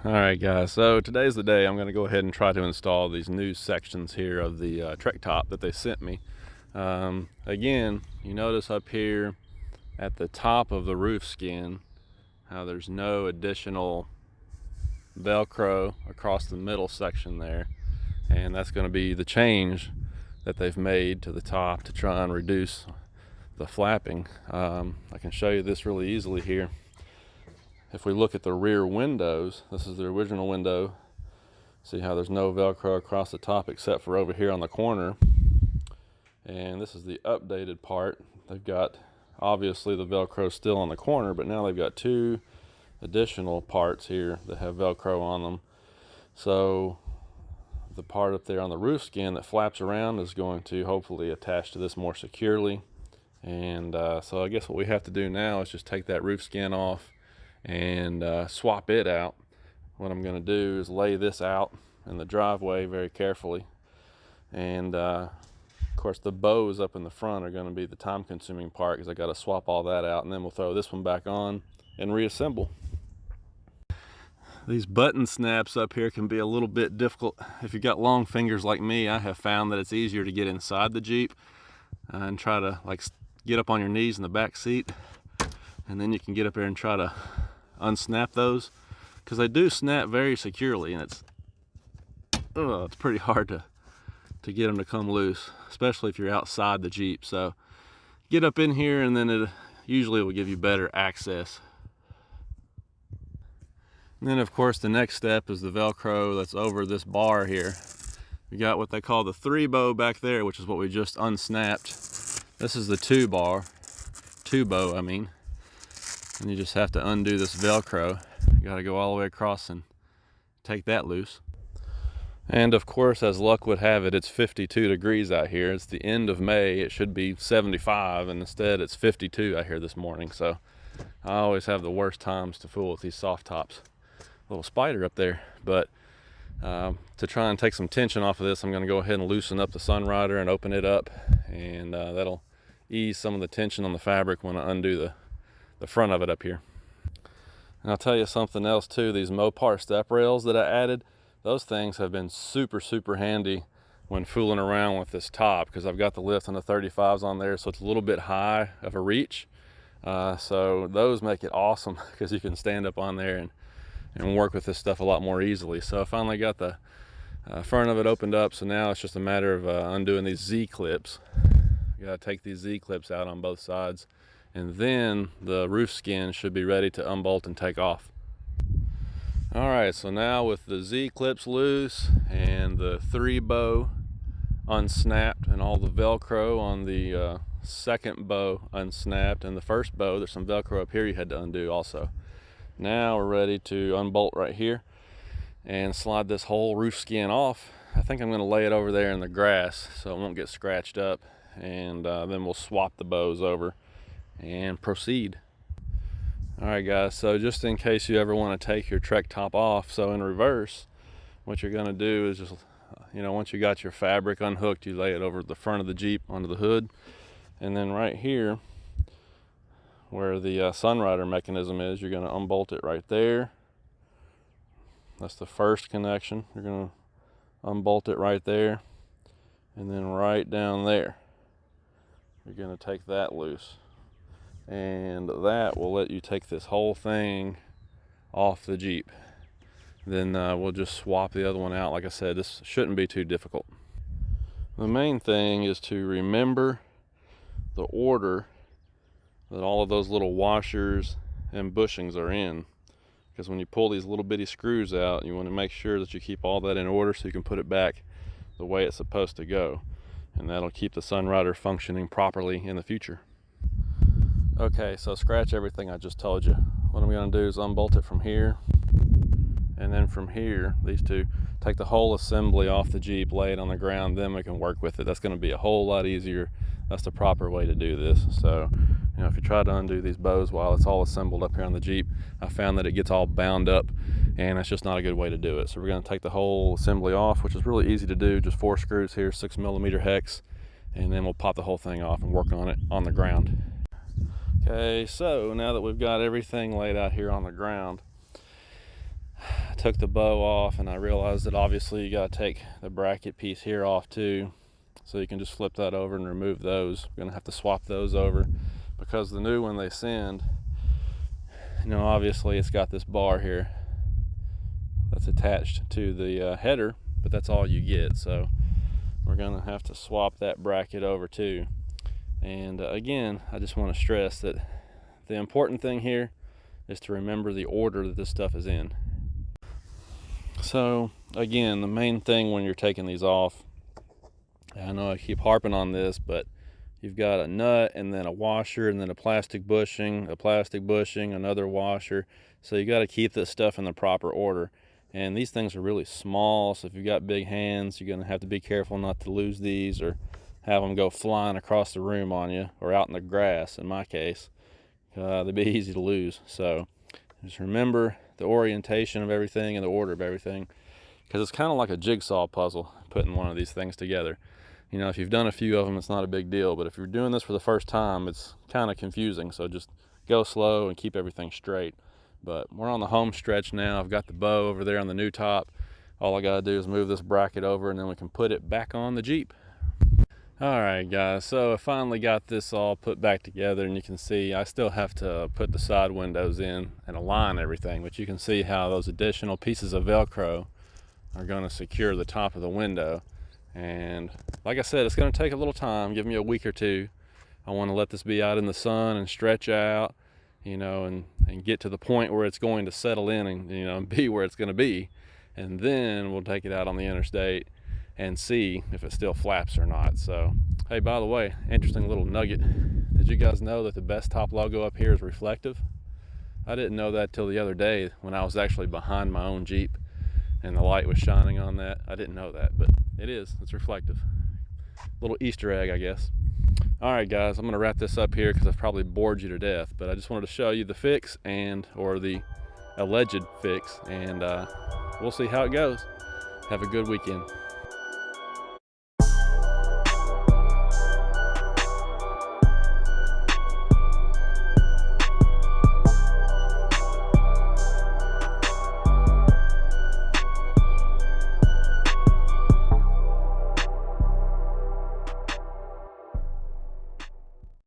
Alright guys, so today's the day I'm going to go ahead and try to install these new sections here of the Trektop that they sent me. Again, you notice up here at the top of the roof skin how there's no additional Velcro across the middle section there, and that's going to be the change that they've made to the top to try and reduce the flapping. I can show you this really easily here. If we look at the rear windows, this is the original window. See how there's no Velcro across the top except for over here on the corner. And this is the updated part. They've got, obviously the Velcro still on the corner, but now they've got two additional parts here that have Velcro on them. So the part up there on the roof skin that flaps around is going to hopefully attach to this more securely. And so I guess what we have to do now is just take that roof skin off and swap it out. What I'm going to do is lay this out in the driveway very carefully, and of course the bows up in the front are going to be the time consuming part because I got to swap all that out, and then we'll throw this one back on and reassemble. These button snaps up here can be a little bit difficult. If you've got long fingers like me, I have found that it's easier to get inside the Jeep and try to like get up on your knees in the back seat, and then you can get up there and try to unsnap those, because they do snap very securely, and it's pretty hard to get them to come loose, especially if you're outside the Jeep. So get up in here, and then it usually will give you better access. And then of course the next step is the Velcro that's over this bar here. We got what they call the 3-bow back there, which is what we just unsnapped. This is the 2-bow, I mean. And you just have to undo this Velcro. You got to go all the way across and take that loose. And of course, as luck would have it, it's 52 degrees out here. It's the end of May. It should be 75, and instead it's 52 out here this morning. So I always have the worst times to fool with these soft tops. Little spider up there. But to try and take some tension off of this, I'm going to go ahead and loosen up the Sunrider and open it up, and that'll ease some of the tension on the fabric when I undo the front of it up here. And I'll tell you something else too, these Mopar step rails that I added, those things have been super handy when fooling around with this top, because I've got the lift on the 35s on there, so it's a little bit high of a reach. So those make it awesome because you can stand up on there and work with this stuff a lot more easily. So I finally got the front of it opened up, so now it's just a matter of undoing these Z-clips. You gotta take these Z-clips out on both sides, and then the roof skin should be ready to unbolt and take off. Alright, so now with the Z-clips loose and the 3-bow unsnapped and all the Velcro on the second bow unsnapped, and the first bow, there's some Velcro up here you had to undo also. Now we're ready to unbolt right here and slide this whole roof skin off. I think I'm going to lay it over there in the grass so it won't get scratched up, and then we'll swap the bows over and proceed. Alright guys, so just in case you ever want to take your Trektop off, so in reverse, what you're going to do is just, once you got your fabric unhooked, you lay it over the front of the Jeep onto the hood, and then right here where the Sunrider mechanism is, you're going to unbolt it right there. That's the first connection. You're going to unbolt it right there, and then right down there you're going to take that loose, and that will let you take this whole thing off the Jeep. Then we'll just swap the other one out. Like I said, this shouldn't be too difficult. The main thing is to remember the order that all of those little washers and bushings are in, because when you pull these little bitty screws out, you want to make sure that you keep all that in order so you can put it back the way it's supposed to go, and that'll keep the Sunrider functioning properly in the future. Okay, so scratch everything I just told you. What I'm going to do is unbolt it from here, and then from here, these two, take the whole assembly off the Jeep, lay it on the ground, then we can work with it. That's going to be a whole lot easier. That's the proper way to do this. So, if you try to undo these bows while it's all assembled up here on the Jeep, I found that it gets all bound up, and it's just not a good way to do it. So we're going to take the whole assembly off, which is really easy to do, just 4 screws here, 6mm hex, and then we'll pop the whole thing off and work on it on the ground. Okay, so now that we've got everything laid out here on the ground, took the bow off, and I realized that obviously you got to take the bracket piece here off too. So you can just flip that over and remove those. We're gonna have to swap those over because the new one they send, you know, obviously it's got this bar here that's attached to the header, but that's all you get. So we're gonna have to swap that bracket over too. And again, I just want to stress that the important thing here is to remember the order that this stuff is in. So again, the main thing when you're taking these off, I know I keep harping on this, but you've got a nut and then a washer and then a plastic bushing, another washer. So you got to keep this stuff in the proper order. And these things are really small, so if you've got big hands, you're going to have to be careful not to lose these or have them go flying across the room on you or out in the grass in my case. They'd be easy to lose. So just remember the orientation of everything and the order of everything, because it's kind of like a jigsaw puzzle putting one of these things together. You know, if you've done a few of them, it's not a big deal, but if you're doing this for the first time, it's kind of confusing. So just go slow and keep everything straight. But we're on the home stretch now. I've got the bow over there on the new top. All I gotta do is move this bracket over and then we can put it back on the Jeep. All right, guys, so I finally got this all put back together, and you can see I still have to put the side windows in and align everything, but you can see how those additional pieces of Velcro are gonna secure the top of the window. And like I said, it's going to take a little time. Give me a week or two. I want to let this be out in the sun and stretch out, you know, and get to the point where it's going to settle in and, you know, be where it's going to be. And then we'll take it out on the interstate and see if it still flaps or not. So, hey, by the way, interesting little nugget. Did you guys know that the Best Top logo up here is reflective? I didn't know that till the other day when I was actually behind my own Jeep and the light was shining on that. I didn't know that, but it is. It's reflective. Little Easter egg, I guess. All right, guys, I'm going to wrap this up here because I've probably bored you to death, but I just wanted to show you the fix or the alleged fix, and we'll see how it goes. Have a good weekend.